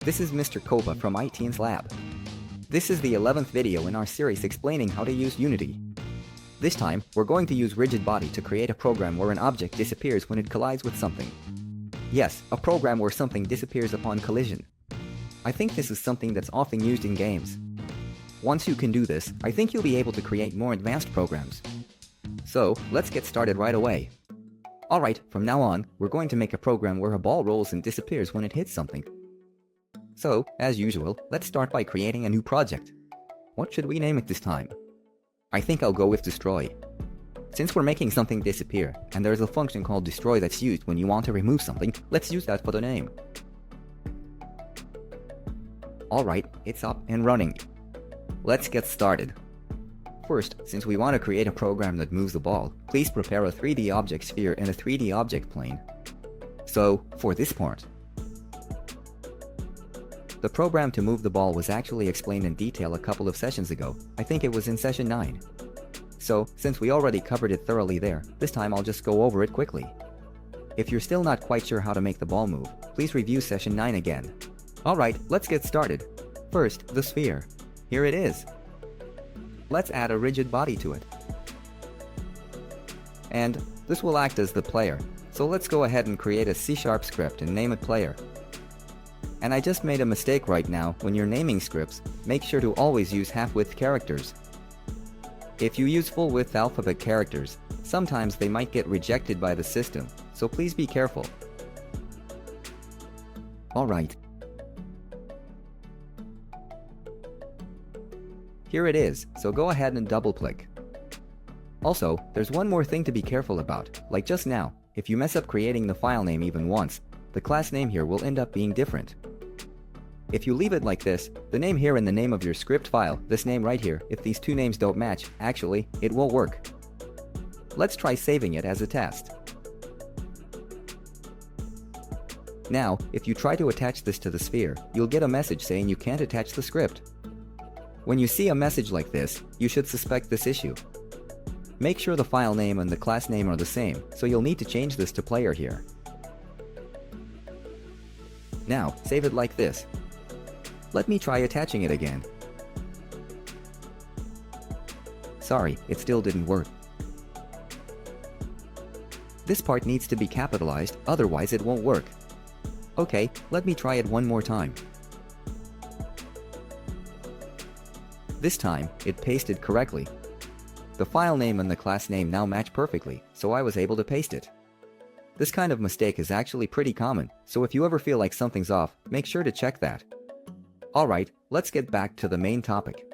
This is Mr. Kova from ITeens Lab. This is the 11th video in our series explaining how to use Unity. This time, we're going to use Rigidbody to create a program where an object disappears when it collides with something. Yes, a program where something disappears upon collision. I think this is something that's often used in games. Once you can do this, I think you'll be able to create more advanced programs. So, let's get started right away. Alright, from now on, we're going to make a program where a ball rolls and disappears when it hits something. So, as usual, let's start by creating a new project. What should we name it this time? I think I'll go with destroy. Since we're making something disappear, and there's a function called destroy that's used when you want to remove something, let's use that for the name. Alright, it's up and running. Let's get started. First, since we want to create a program that moves the ball, please prepare a 3D object sphere and a 3D object plane. So, for this part, the program to move the ball was actually explained in detail a couple of sessions ago. I think it was in session 9. So, since we already covered it thoroughly there, this time I'll just go over it quickly. If you're still not quite sure how to make the ball move, please review session 9 again. Alright, let's get started. First, the sphere. Here it is. Let's add a rigid body to it. And this will act as the player. So let's go ahead and create a C# script and name it player. And I just made a mistake right now. When you're naming scripts, make sure to always use half-width characters. If you use full-width alphabet characters, sometimes they might get rejected by the system, so please be careful. Alright. Here it is, so go ahead and double-click. Also, there's one more thing to be careful about. Like just now, if you mess up creating the file name even once, the class name here will end up being different. If you leave it like this, the name here and the name of your script file, this name right here, if these two names don't match, actually, it won't work. Let's try saving it as a test. Now, if you try to attach this to the sphere, you'll get a message saying you can't attach the script. When you see a message like this, you should suspect this issue. Make sure the file name and the class name are the same, so you'll need to change this to player here. Now, save it like this. Let me try attaching it again. Sorry, it still didn't work. This part needs to be capitalized, otherwise it won't work. Okay, let me try it one more time. This time, it pasted correctly. The file name and the class name now match perfectly, so I was able to paste it. This kind of mistake is actually pretty common, so if you ever feel like something's off, make sure to check that. Alright, let's get back to the main topic.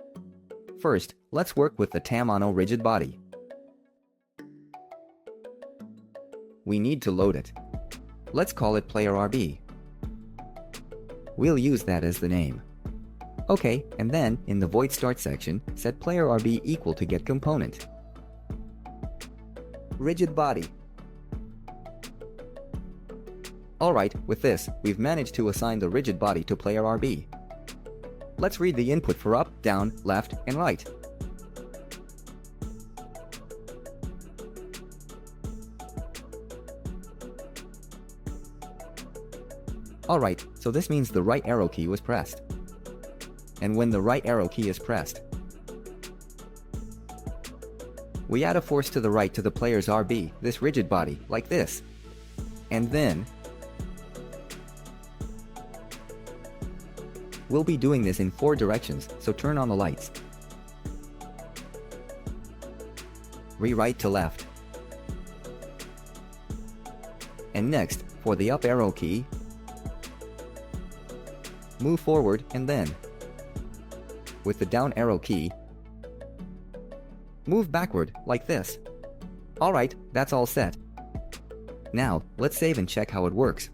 First, let's work with the Tamano rigid body. We need to load it. Let's call it player RB. We'll use that as the name. Okay, and then, in the void start section, set player RB equal to get component. Rigid body. Alright, with this, we've managed to assign the rigid body to player RB. Let's read the input for up, down, left, and right. Alright, so this means the right arrow key was pressed. And when the right arrow key is pressed, we add a force to the right to the player's RB, this rigid body, like this. And then, we'll be doing this in 4 directions, so turn on the lights. Rewrite to left. And next, for the up arrow key, move forward and then, with the down arrow key, move backward, like this. Alright, that's all set. Now, let's save and check how it works.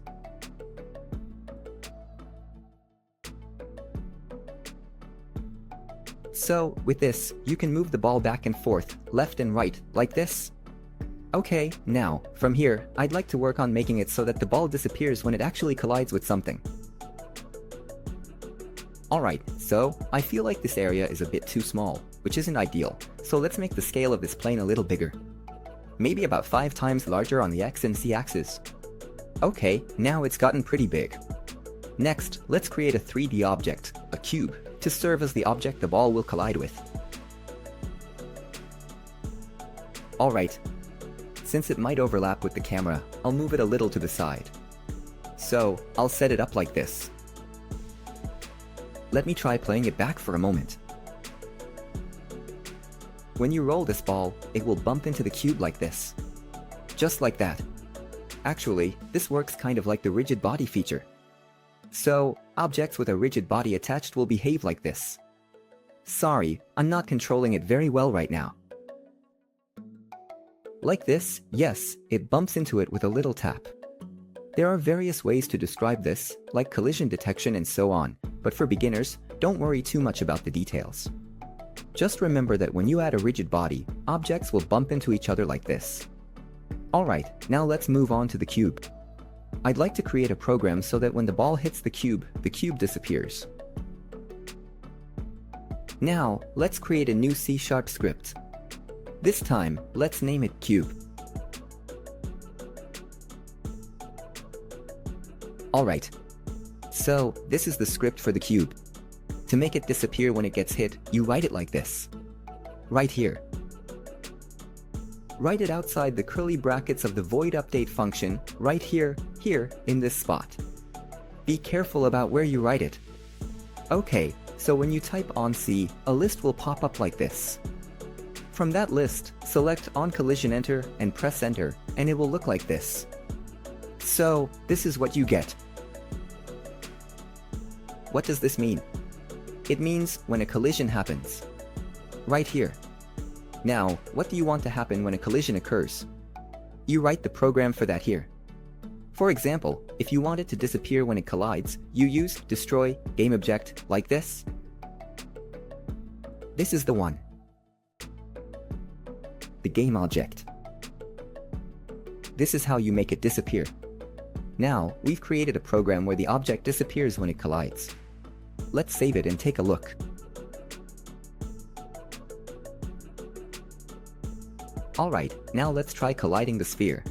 So, with this, you can move the ball back and forth, left and right, like this. Okay, now, from here, I'd like to work on making it so that the ball disappears when it actually collides with something. Alright, so, I feel like this area is a bit too small, which isn't ideal, so let's make the scale of this plane a little bigger. Maybe about 5 times larger on the X and Z axis. Okay, now it's gotten pretty big. Next, let's create a 3D object, a cube, to serve as the object the ball will collide with. Alright, since it might overlap with the camera, I'll move it a little to the side. So, I'll set it up like this. Let me try playing it back for a moment. When you roll this ball, it will bump into the cube like this. Just like that. Actually, this works kind of like the rigid body feature. So, objects with a rigid body attached will behave like this. Sorry, I'm not controlling it very well right now. Like this, yes, it bumps into it with a little tap. There are various ways to describe this, like collision detection and so on, but for beginners, don't worry too much about the details. Just remember that when you add a rigid body, objects will bump into each other like this. Alright, now let's move on to the cube. I'd like to create a program so that when the ball hits the cube disappears. Now, let's create a new C# script. This time, let's name it cube. Alright, so this is the script for the cube. To make it disappear when it gets hit, you write it like this. Right here. Write it outside the curly brackets of the void update function, right here, in this spot. Be careful about where you write it. Okay, so when you type on C, a list will pop up like this. From that list, select on collision enter and press enter, and it will look like this. So, this is what you get. What does this mean? It means when a collision happens. Right here. Now, what do you want to happen when a collision occurs? You write the program for that here. For example, if you want it to disappear when it collides, you use destroy game object like this. This is the one. The game object. This is how you make it disappear. Now, we've created a program where the object disappears when it collides. Let's save it and take a look. Alright, now let's try colliding the sphere.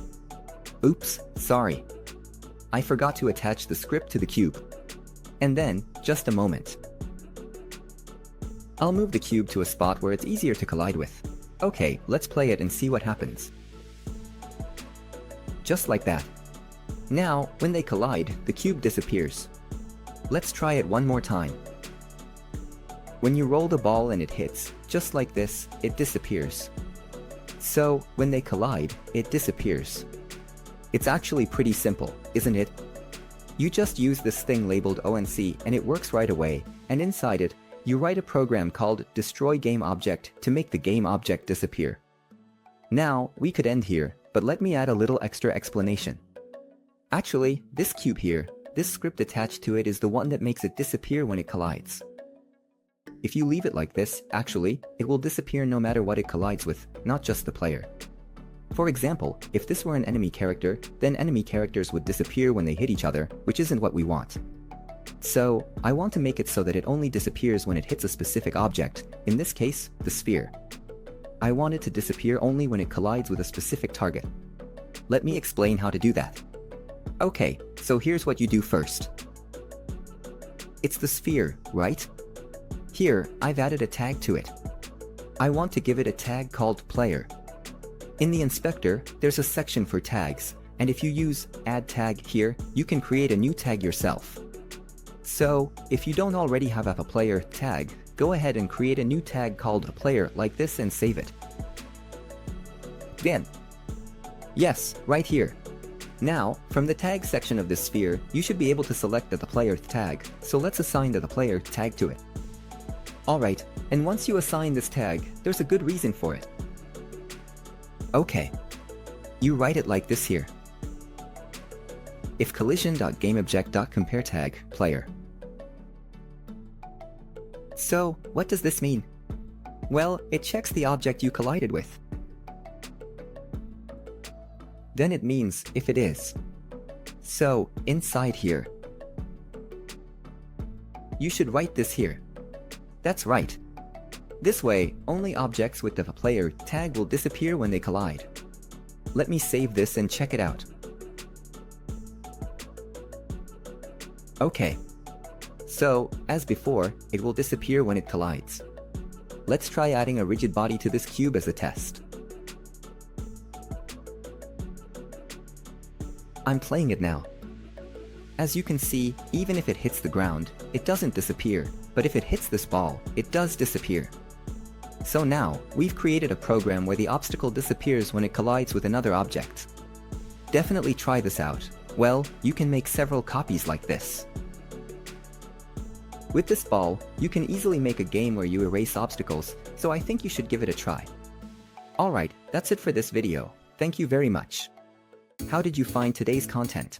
Oops, sorry. I forgot to attach the script to the cube. And then, just a moment. I'll move the cube to a spot where it's easier to collide with. Okay, let's play it and see what happens. Just like that. Now, when they collide, the cube disappears. Let's try it one more time. When you roll the ball and it hits, just like this, it disappears. So, when they collide, it disappears. It's actually pretty simple, isn't it? You just use this thing labeled ONC and it works right away, and inside it, you write a program called destroy game object to make the game object disappear. Now, we could end here, but let me add a little extra explanation. Actually, this cube here, this script attached to it is the one that makes it disappear when it collides. If you leave it like this, actually, it will disappear no matter what it collides with, not just the player. For example, if this were an enemy character, then enemy characters would disappear when they hit each other, which isn't what we want. So, I want to make it so that it only disappears when it hits a specific object, in this case, the sphere. I want it to disappear only when it collides with a specific target. Let me explain how to do that. Okay, so here's what you do first. It's the sphere, right? Here, I've added a tag to it. I want to give it a tag called player. In the inspector, there's a section for tags, and if you use add tag here, you can create a new tag yourself. So, if you don't already have a player tag, go ahead and create a new tag called a player like this and save it. Then, yes, right here. Now, from the tag section of this sphere, you should be able to select the player tag, so let's assign the player tag to it. Alright, and once you assign this tag, there's a good reason for it. Okay. You write it like this here. If collision.gameObject.compareTag player. So, what does this mean? Well, it checks the object you collided with. Then it means if it is. So, inside here, you should write this here. That's right. This way, only objects with the player tag will disappear when they collide. Let me save this and check it out. Okay. So, as before, it will disappear when it collides. Let's try adding a rigid body to this cube as a test. I'm playing it now. As you can see, even if it hits the ground, it doesn't disappear, but if it hits this ball, it does disappear. So now, we've created a program where the obstacle disappears when it collides with another object. Definitely try this out. Well, you can make several copies like this. With this ball, you can easily make a game where you erase obstacles, so I think you should give it a try. Alright, that's it for this video. Thank you very much. How did you find today's content?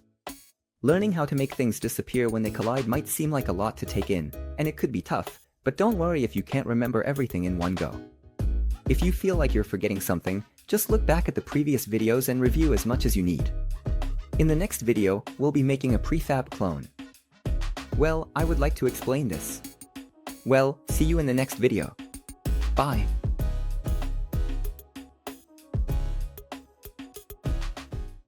Learning how to make things disappear when they collide might seem like a lot to take in, and it could be tough, but don't worry if you can't remember everything in one go. If you feel like you're forgetting something, just look back at the previous videos and review as much as you need. In the next video, we'll be making a prefab clone. Well, I would like to explain this. Well, see you in the next video. Bye.